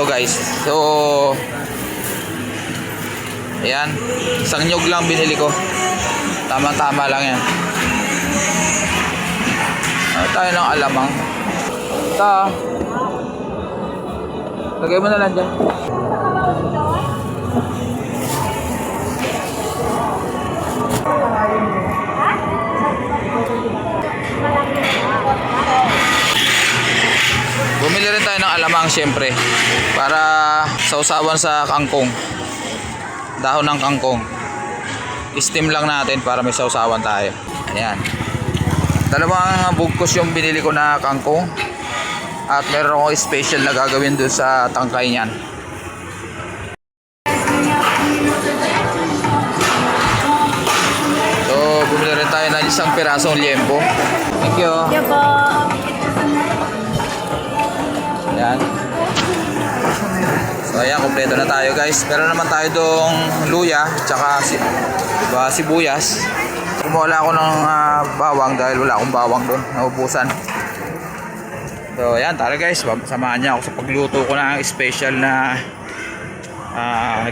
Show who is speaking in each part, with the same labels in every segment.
Speaker 1: guys. So ayan, isang nyog lang binili ko. Tama-tama lang yan. Tayo ng alamang. Ito. Lagay mo na lang dyan. Bumili rin tayo ng alamang syempre para sausawan sa kangkong. Dahon ng kangkong. Steam lang natin para may sausawan tayo. Ayan. Dalawang bugkos yung binili ko na kangkong. At meron akong special na gagawin dun sa tangkay niyan. So, bumili rin tayo ng isang pirasong liempo. Thank you.
Speaker 2: Thank you po.
Speaker 1: Ayan. So ayan, kompleto na tayo guys. Meron naman tayo dong luya, tsaka sibuyas. Kumuha ako ng bawang dahil wala akong bawang doon. Naubusan. So ayan, tara guys. Samahan niya ako sa pagluto ko ng special na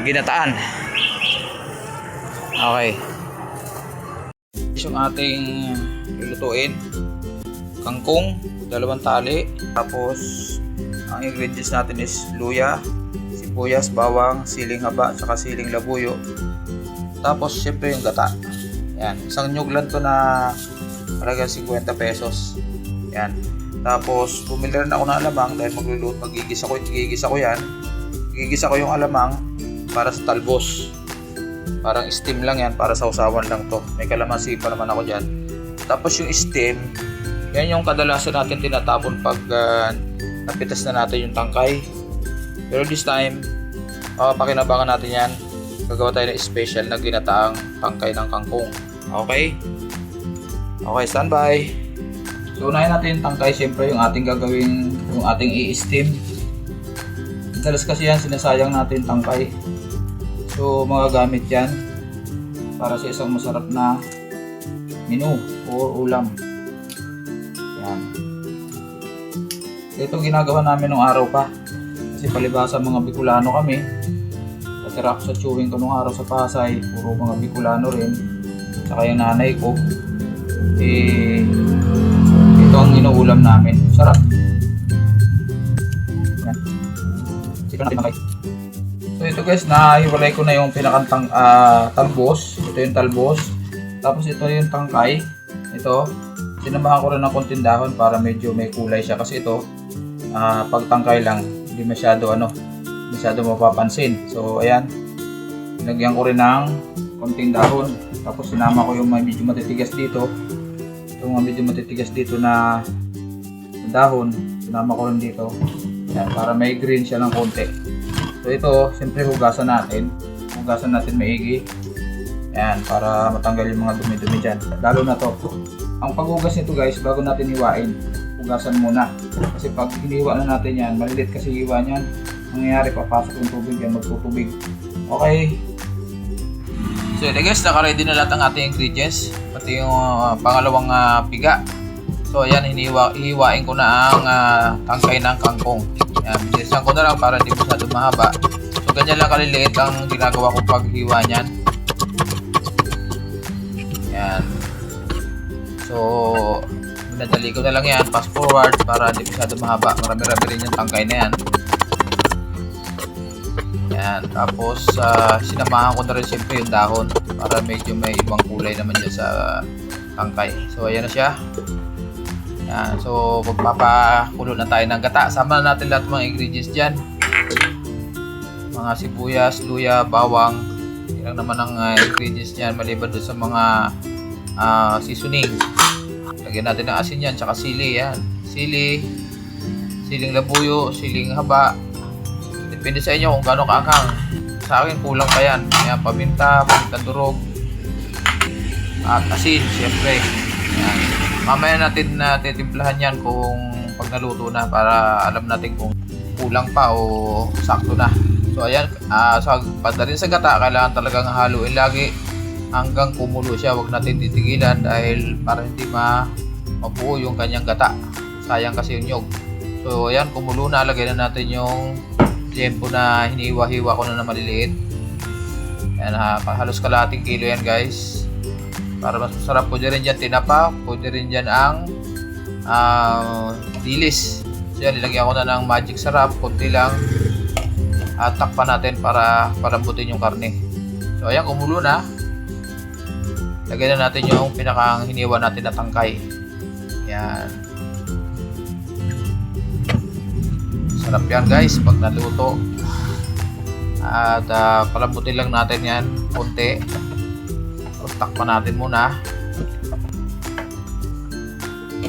Speaker 1: ginataan. Okay. Yung ating lulutuin. Kangkong, 2 tali. Tapos ang ingredients natin is luya, sibuyas, bawang, siling haba, saka siling labuyo. Tapos syempre yung gata. Yan, isang nyug lang to na halagang 50 pesos. Yan. Tapos bumili rin ako ng alamang dahil magigisa ko yan. Gigisa ko yung alamang para sa talbos. Parang steam lang yan, para sa usawan lang to. May kalamansi pa naman ako dyan. Tapos yung steam, yan yung kadalasan natin tinatapon pag napitas na natin yung tangkay. Pero this time, pakinabangan natin yan. Gagawa tayo ng special na ginataang tangkay ng kangkong. Okay? Okay, standby. So, unahin natin yung tangkay. Siyempre, yung ating gagawin, yung ating i-steam. Dalas kasi yan, sinasayang natin tangkay. So, magagamit yan para sa isang masarap na menu o ulam. Yan. Ito ginagawa namin nung araw pa. Kasi palibasa mga Bicolano kami. Natira ako sa chewing ko nung araw sa Pasay. Puro mga Bicolano rin. Saka yung nanay ko. Ito ang inuulam namin. Sarap. Yan. Sika natin makay. So ito guys, nahiwalay ko na yung pinakantang talbos. Ito yung talbos. Tapos ito yung tangkay. Ito. Sinamahan ko rin ng konting dahon para medyo may kulay siya. Kasi ito, pag tangkay lang, hindi masyado mapapansin. So ayan, nilagyan ko rin ng konting dahon. Tapos sinama ko yung medyo matitigas dito. Yung medyo matitigas dito na dahon, sinama ko rin dito. Ayan, para may green siya ng konti. So ito, siyempre hugasan natin maigi. Ayan, para matanggal yung mga dumi-dumi dyan. Lalo na to. Ang paghugas nito guys, bago natin hiwain, hugasan muna. Kasi pag hiniwa na natin yan, malilit kasi hiwa niyan. Mangyayari, papasok yung tubig yan, magtutubig. Okay. So yun guys, naka-ready na lahat ang ating ingredients. Pati yung pangalawang piga. So ayan, hihiwain ko na ang tangkay ng kangkong. Ayan, bilisan ko na lang para hindi masyado mahaba. So ganyan lang kaliliit ang ginagawa ko paghiwa niyan. Ayan. So, minadali ko na lang yan, fast forward para hindi masyado mahaba. Marami-rami rin yung tangkay na yan. Yan. Tapos, sinamahan ko na rin siyempre yung dahon para medyo may ibang kulay naman dyan sa tangkay. So, ayan na siya. Yan. So, magpapakulo na tayo ng gata. Sama na natin lahat ng mga ingredients dyan. Mga sibuyas, luya, bawang. Yan naman ang ingredients dyan maliban doon sa mga seasoning. Lagyan natin ng asin yan, tsaka sili yan. Siling labuyo, siling haba. Depende sa inyo kung gaano kaanghang. Sa akin kulang pa yan. Ayan, paminta durog. At asin, syempre. Ayan. Mamaya natin titimplahan yan kung pag naluto na para alam natin kung kulang pa o sakto na. So ayan, pagdating sa gata, kailangan talagang haluin lagi hanggang kumulo siya. Huwag natin titigilan dahil para hindi mabuo yung kanyang gata. Sayang kasi yung nyog. So ayan, kumulo na. Lagyan na natin yung Jempo na hiniwa-hiwa ko na maliliit. Yan, halos kalahating kilo yan guys. Para mas masarap, pwede rin dyan tinapa, pwede rin dyan ang dilis. So yan, nilagyan ko na ng magic sarap, konti lang. At takpan natin para palambutin yung karne. So ayan, kumulo na. Lagyan na natin yung pinakang hiniwa natin na tangkay. Yan. Sarap yan guys pag naluto. At palambutin lang natin yan konti. Tapos takpan natin muna.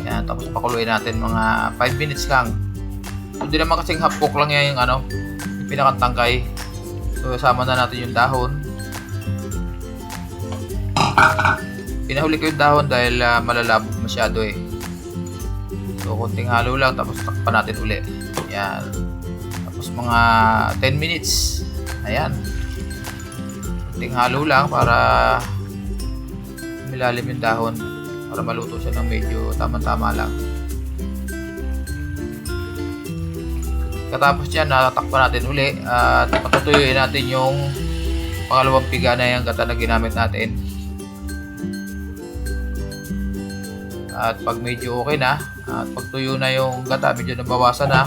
Speaker 1: Yan, tapos pakuluin natin mga 5 minutes lang. Hindi naman kasing half cook lang yan yung yung pinakang tangkay. So sama na natin yung dahon. Pinahuli ko yung dahon dahil malalabog masyado eh. So konting halo lang tapos takpan natin uli. Yan. Tapos mga 10 minutes. Ayan. Konting halo lang para milalim yung dahon para maluto siya ng medyo tama-tama lang. Katapos yan, tatakpan natin uli at patutuyuin natin yung pangalawang piga na yung gata na ginamit natin. At pag medyo okay na, at pag tuyo na yung gata, medyo nabawasan na,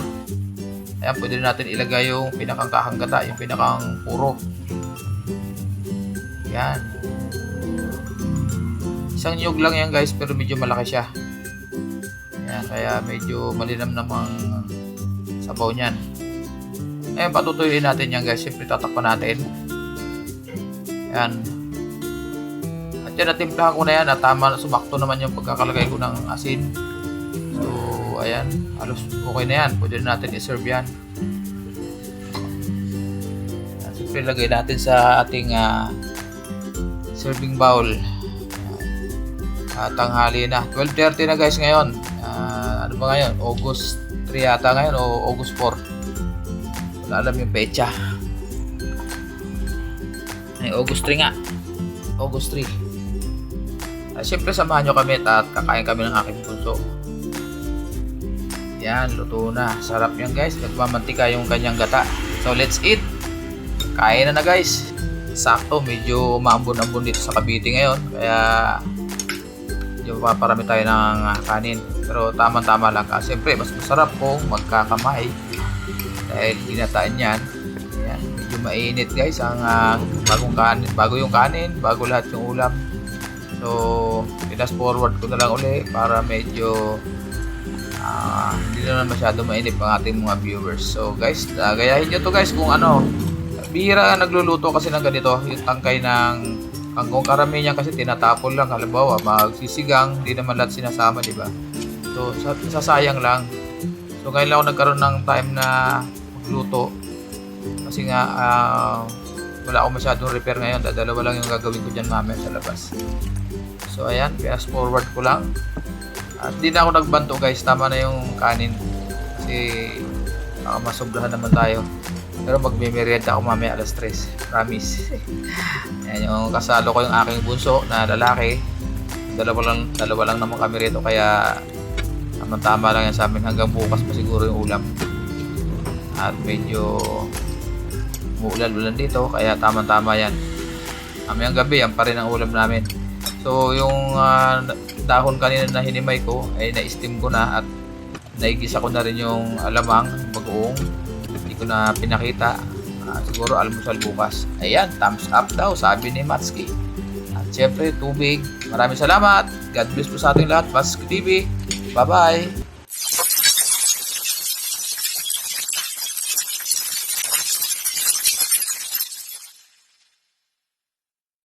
Speaker 1: ayan, pwede natin ilagay yung pinakang kahang gata, yung pinakang puro. Yan. Isang nyug lang yan guys, pero medyo malaki siya. Ayan, kaya medyo malinam namang sabaw niyan. Ayan, patutuyuin natin yan guys. Siyempre tatakpan natin. Ayan. Yan, natimplahan ko na yan at tama, sumakto naman yung pagkakalagay ko ng asin. So ayan, halos okay na yan, pwede natin i-serve yan. Siyempre lagay natin sa ating serving bowl. Tanghali na, 12:30 na guys ngayon. Ano ba ngayon, August 3 yata ngayon o August 4, wala alam yung pecha. Ay, August 3 nga, August 3. Siyempre samahan nyo kami at kakain kami ng aking bunso. Yan, luto na. Sarap yan guys. Nagmamantika yung kanyang gata. So let's eat. Kain na guys. Sakto, medyo maambon-ambon dito sa Cavite ngayon. Kaya medyo paparami tayo ng kanin. Pero tama-tama lang. Siyempre mas masarap kung magkakamay. Dahil ginataan yan. Yan, medyo mainit guys ang bagong kanin. Bago yung kanin, bago lahat yung ulam. So, fast forward ko na lang uli para medyo hindi na masyado mainip ang ating mga viewers. So guys, gayahin nyo to guys kung bihira nagluluto kasi ng ganito, yung tangkay ng kangkong. Karamihan kasi tinatapon lang, halimbawa magsisigang, hindi naman lahat sinasama, di ba? So sasayang lang. So ngayon lang ako nagkaroon ng time na magluto kasi nga wala akong masyadong repair ngayon. Dalawa lang yung gagawin ko dyan mamaya sa labas. So ayan, fast forward ko lang. At di na ako nagbanto guys, tama na yung kanin. Kasi baka masobrahan naman tayo. Pero magme-merienda ako mamaya alas 3. Promise. Ayan, yung kasalo ko yung aking bunso na lalaki. Dalawa lang naman kami rito, kaya tama lang yan sa amin. Hanggang bukas pa siguro yung ulam. At medyo umuulan-ulan dito, kaya tama yan. Mamayang gabi, yan pa rin ang ulam namin. So yung dahon kanina na hinimay ko ay na-steam ko na at naigisa ko na rin yung alamang bagoong. Hindi ko na pinakita. Siguro almusal bukas. Ayan, thumbs up daw sabi ni Matski. At syempre tubig. Maraming salamat. God bless po sa ating lahat. Matski TV. Bye bye.